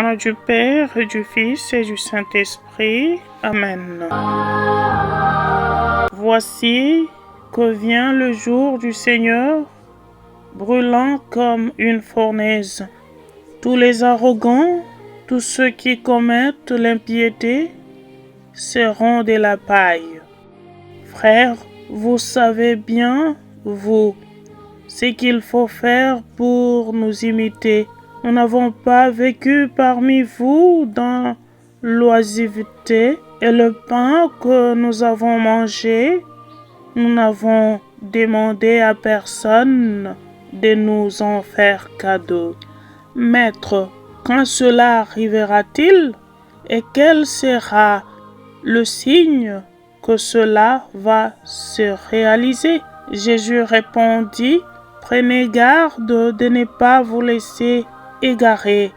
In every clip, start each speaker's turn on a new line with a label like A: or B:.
A: nom du Père, et du Fils, et du Saint-Esprit. Amen. Voici que vient le jour du Seigneur, brûlant comme une fournaise. Tous les arrogants, tous ceux qui commettent l'impiété, seront de la paille. Frères, vous savez bien, vous, ce qu'il faut faire pour nous imiter. Nous n'avons pas vécu parmi vous dans l'oisiveté, et le pain que nous avons mangé, nous n'avons demandé à personne de nous en faire cadeau. Maître, quand cela arrivera-t-il, et quel sera le signe que cela va se réaliser? Jésus répondit, prenez garde de ne pas vous laisser égarer,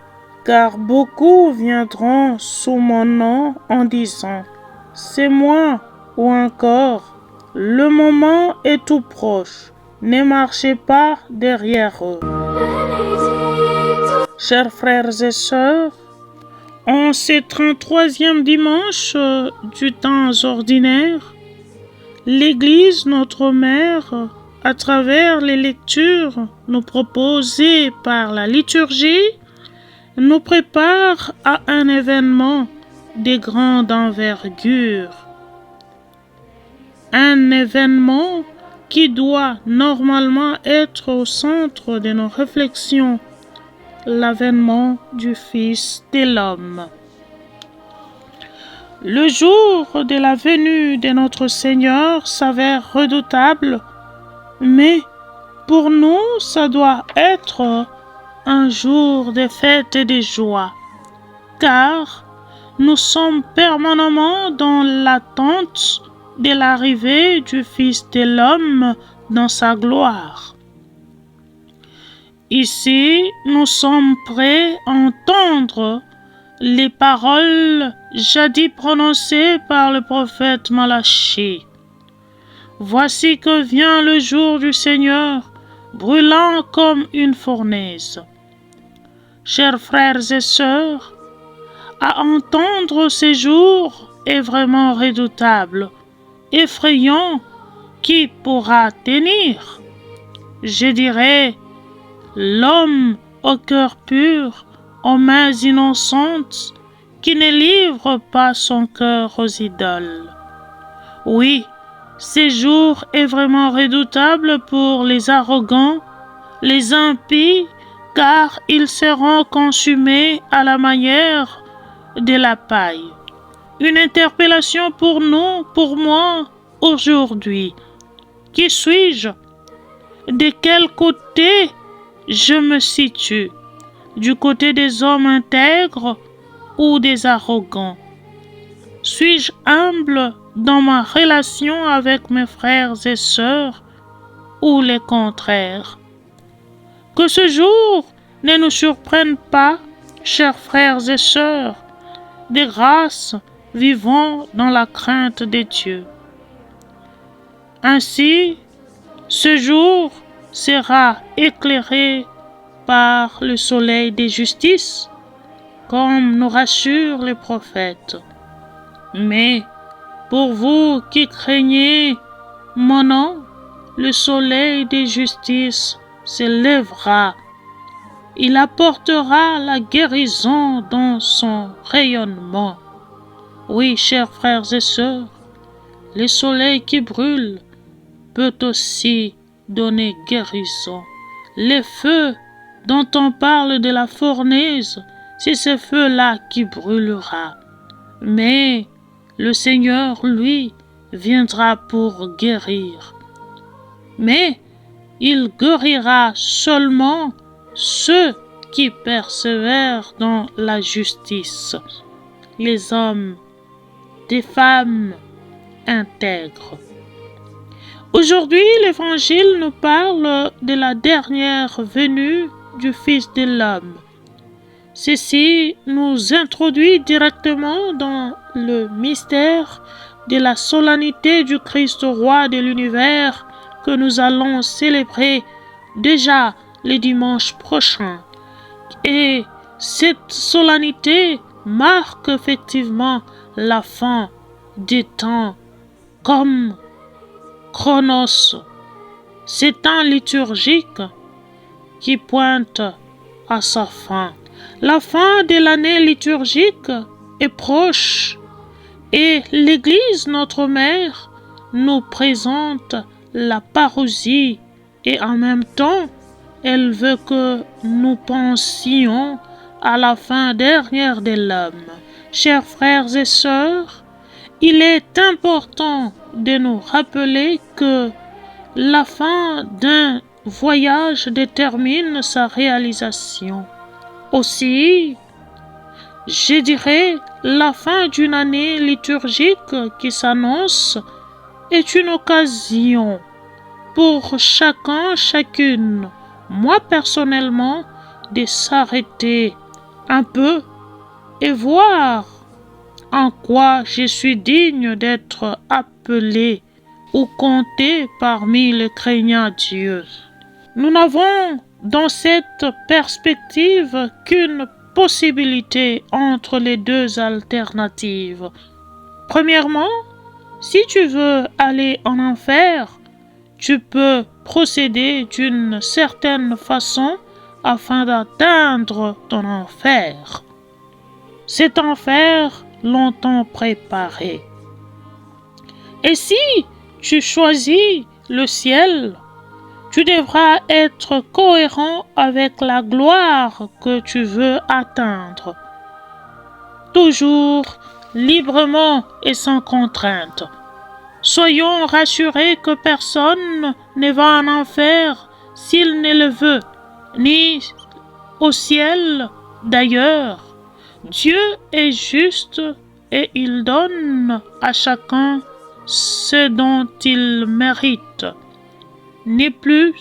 A: car beaucoup viendront sous mon nom en disant, c'est moi, ou encore, le moment est tout proche, ne marchez pas derrière eux. Chers frères et sœurs, en ce 33e dimanche du temps ordinaire, l'Église, notre mère, à travers les lectures nous proposées par la liturgie, nous prépare à un événement de grande envergure. Un événement qui doit normalement être au centre de nos réflexions, l'avènement du Fils de l'homme. Le jour de la venue de notre Seigneur s'avère redoutable, mais pour nous, ça doit être un jour de fête et de joie, car nous sommes permanemment dans l'attente de l'arrivée du Fils de l'homme dans sa gloire. Ici, nous sommes prêts à entendre les paroles jadis prononcées par le prophète Malachie. Voici que vient le jour du Seigneur, brûlant comme une fournaise. Chers frères et sœurs, à entendre ces jours est vraiment redoutable, effrayant. Qui pourra tenir? Je dirais, l'homme au cœur pur, aux mains innocentes, qui ne livre pas son cœur aux idoles. Oui, ce jour est vraiment redoutable pour les arrogants, les impies, car ils seront consumés à la manière de la paille. Une interpellation pour nous, pour moi, aujourd'hui. Qui suis-je? De quel côté je me situe? Du côté des hommes intègres ou des arrogants? Suis-je humble dans ma relation avec mes frères et sœurs ou le contraire? Que ce jour ne nous surprenne pas, chers frères et sœurs, de grâce, vivons dans la crainte de Dieu. Ainsi, ce jour sera éclairé par le soleil de justice, comme nous rassure le prophète. Mais pour vous qui craignez mon nom, le soleil de justice se lèvera. Il apportera la guérison dans son rayonnement. Oui, chers frères et sœurs, le soleil qui brûle peut aussi donner guérison. Le feu dont on parle de la fournaise, c'est ce feu-là qui brûlera. Mais le Seigneur, lui, viendra pour guérir. Mais il guérira seulement ceux qui persévèrent dans la justice, les hommes, des femmes intègres. Aujourd'hui, l'Évangile nous parle de la dernière venue du Fils de l'homme. Ceci nous introduit directement dans le mystère de la solennité du Christ roi de l'univers que nous allons célébrer déjà le dimanche prochain. Et Cette solennité marque effectivement la fin des temps comme Chronos, ces temps liturgiques qui pointent à sa fin. La fin de l'année liturgique est proche et l'Église, notre mère, nous présente la parousie et en même temps, elle veut que nous pensions à la fin dernière de l'homme. Chers frères et sœurs, il est important de nous rappeler que la fin d'un voyage détermine sa réalisation. Aussi, je dirais, la fin d'une année liturgique qui s'annonce est une occasion pour chacun, chacune, moi personnellement, de s'arrêter un peu et voir en quoi je suis digne d'être appelé ou compté parmi les craignants Dieu. Nous n'avons dans cette perspective qu'une possibilité entre les deux alternatives. Premièrement, si tu veux aller en enfer, tu peux procéder d'une certaine façon afin d'atteindre ton enfer. Cet enfer longtemps préparé. Et si tu choisis le ciel, tu devras être cohérent avec la gloire que tu veux atteindre. Toujours librement et sans contrainte. Soyons rassurés que personne ne va en enfer s'il ne le veut, ni au ciel d'ailleurs. Dieu est juste et il donne à chacun ce dont il mérite, ni plus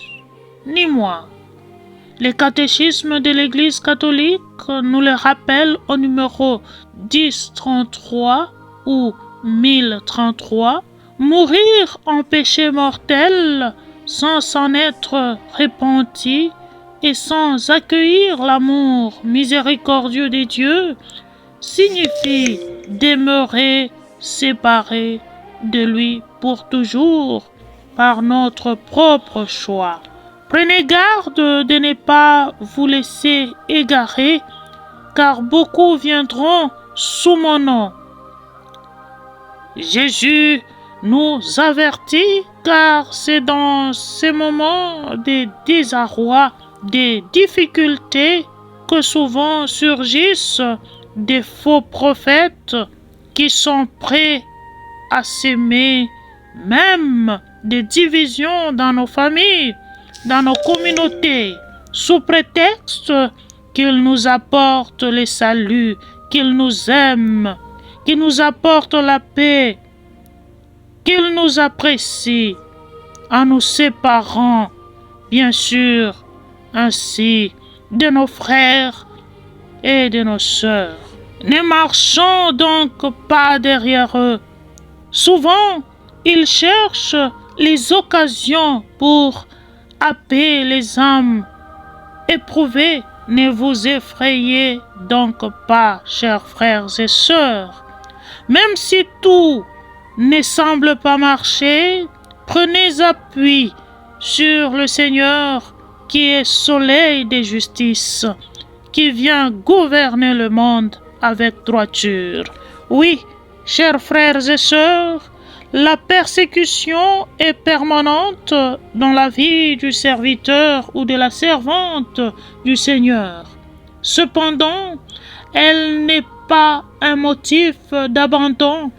A: ni moins. Le catéchisme de l'Église catholique nous le rappelle au numéro 1033 ou 1033. Mourir en péché mortel sans s'en être repenti et sans accueillir l'amour miséricordieux de Dieu signifie demeurer séparé de lui pour toujours par notre propre choix. Prenez garde de ne pas vous laisser égarer, car beaucoup viendront sous mon nom. Jésus nous avertit, car c'est dans ces moments de désarroi, des difficultés, que souvent surgissent des faux prophètes qui sont prêts à s'aimer même des divisions dans nos familles, dans nos communautés, sous prétexte qu'ils nous apportent le salut, qu'ils nous aiment, qu'ils nous apportent la paix, qu'ils nous apprécient en nous séparant, bien sûr, ainsi de nos frères et de nos sœurs. Ne marchons donc pas derrière eux. Souvent, ils cherchent les occasions pour happer les âmes. Éprouvez, ne vous effrayez donc pas, chers frères et sœurs. Même si tout ne semble pas marcher, prenez appui sur le Seigneur qui est soleil de justice, qui vient gouverner le monde avec droiture. Oui, chers frères et sœurs, la persécution est permanente dans la vie du serviteur ou de la servante du Seigneur. Cependant, elle n'est pas un motif d'abandon.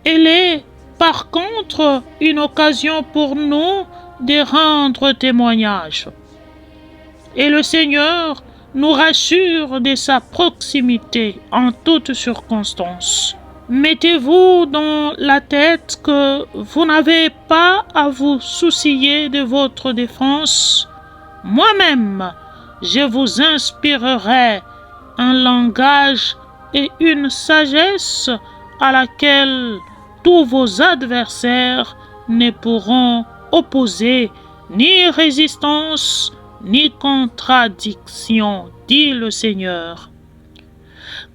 A: Elle est, par contre, une occasion pour nous de rendre témoignage. Et le Seigneur nous rassure de sa proximité en toutes circonstances. Mettez-vous dans la tête que vous n'avez pas à vous soucier de votre défense. Moi-même, je vous inspirerai un langage et une sagesse à laquelle tous vos adversaires ne pourront opposer ni résistance ni contradiction, dit le Seigneur.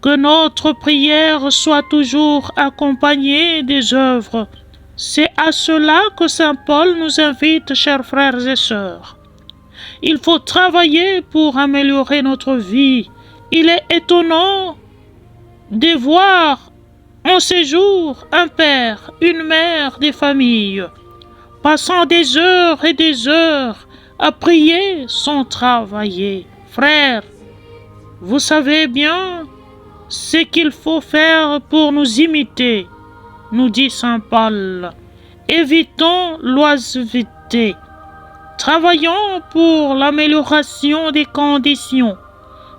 A: Que notre prière soit toujours accompagnée des œuvres. C'est à cela que saint Paul nous invite, chers frères et sœurs. Il faut travailler pour améliorer notre vie. Il est étonnant de voir en ces jours un père, une mère des familles, passant des heures et des heures à prier sans travailler. Frères, vous savez bien ce qu'il faut faire pour nous imiter, nous dit saint Paul. Évitons l'oisiveté. Travaillons pour l'amélioration des conditions,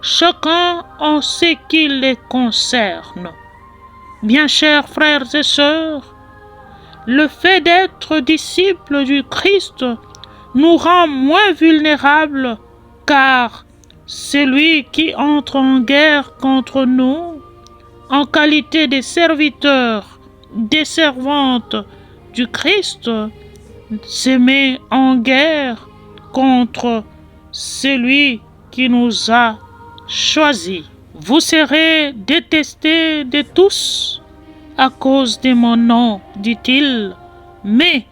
A: chacun en ce qui les concerne. Bien chers frères et sœurs, le fait d'être disciples du Christ nous rend moins vulnérables, car celui qui entre en guerre contre nous, en qualité de serviteurs, des servantes du Christ, se met en guerre contre celui qui nous a choisis. Vous serez détestés de tous à cause de mon nom, dit-il, mais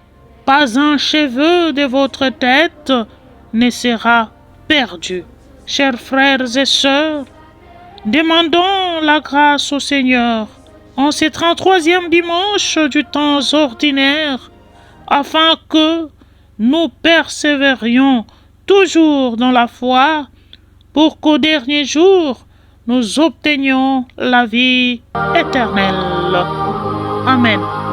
A: pas un cheveu de votre tête ne sera perdu. Chers frères et sœurs, demandons la grâce au Seigneur en ce 33e dimanche du temps ordinaire, afin que nous persévérions toujours dans la foi, pour qu'au dernier jour, nous obtenions la vie éternelle. Amen.